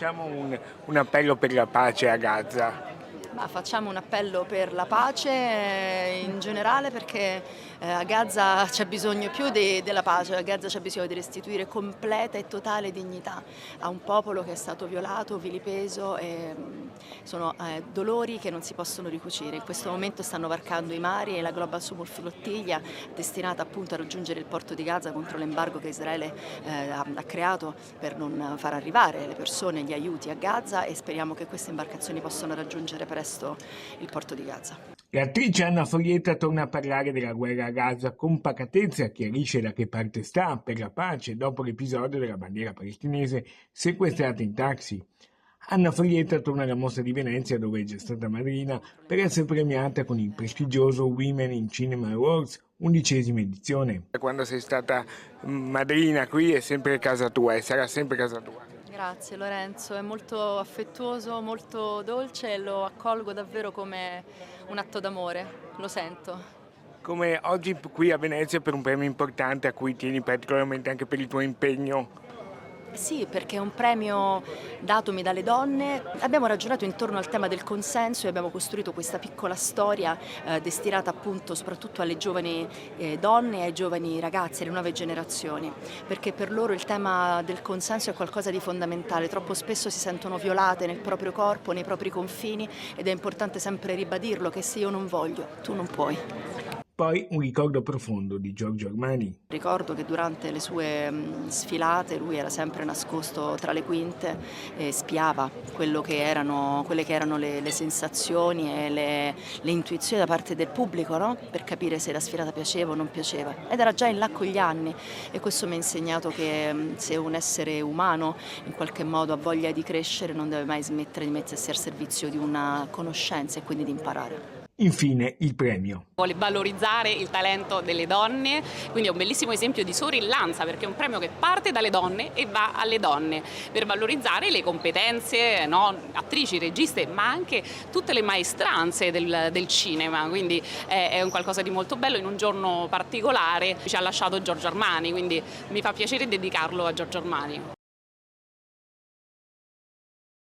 Facciamo un appello per la pace a Gaza. Ma facciamo un appello per la pace in generale perché a Gaza c'è bisogno più della pace, a Gaza c'è bisogno di restituire completa e totale dignità a un popolo che è stato violato, vilipeso e sono dolori che non si possono ricucire. In questo momento stanno varcando i mari e la Global Sumur flottiglia destinata appunto a raggiungere il porto di Gaza contro l'embargo che Israele ha creato per non far arrivare le persone, gli aiuti a Gaza e speriamo che queste imbarcazioni possano raggiungere presto il porto di Gaza. L'attrice Anna Foglietta torna a parlare della guerra a Gaza con pacatezza, chiarisce da che parte sta per la pace dopo l'episodio della bandiera palestinese sequestrata in taxi. Anna Foglietta torna alla Mostra di Venezia dove è già stata madrina per essere premiata con il prestigioso Women in Cinema Awards, 11ª edizione. Quando sei stata madrina qui è sempre casa tua e sarà sempre casa tua. Grazie Lorenzo, è molto affettuoso, molto dolce e lo accolgo davvero come un atto d'amore, lo sento. Come oggi qui a Venezia per un premio importante a cui tieni particolarmente anche per il tuo impegno. Sì, perché è un premio datomi dalle donne. Abbiamo ragionato intorno al tema del consenso e abbiamo costruito questa piccola storia destinata appunto soprattutto alle giovani donne e ai giovani ragazzi, alle nuove generazioni, perché per loro il tema del consenso è qualcosa di fondamentale. Troppo spesso si sentono violate nel proprio corpo, nei propri confini ed è importante sempre ribadirlo che se io non voglio, tu non puoi. Poi un ricordo profondo di Giorgio Armani. Ricordo che durante le sue sfilate lui era sempre nascosto tra le quinte e spiava quelle che erano le sensazioni e le intuizioni da parte del pubblico, no? Per capire se la sfilata piaceva o non piaceva. Ed era già in là con gli anni e questo mi ha insegnato che se un essere umano in qualche modo ha voglia di crescere non deve mai smettere di mettersi al servizio di una conoscenza e quindi di imparare. Infine il premio. Vuole valorizzare il talento delle donne, quindi è un bellissimo esempio di sorellanza perché è un premio che parte dalle donne e va alle donne per valorizzare le competenze, no, attrici, registe, ma anche tutte le maestranze del cinema, quindi è un qualcosa di molto bello in un giorno particolare. Ci ha lasciato Giorgio Armani, quindi mi fa piacere dedicarlo a Giorgio Armani.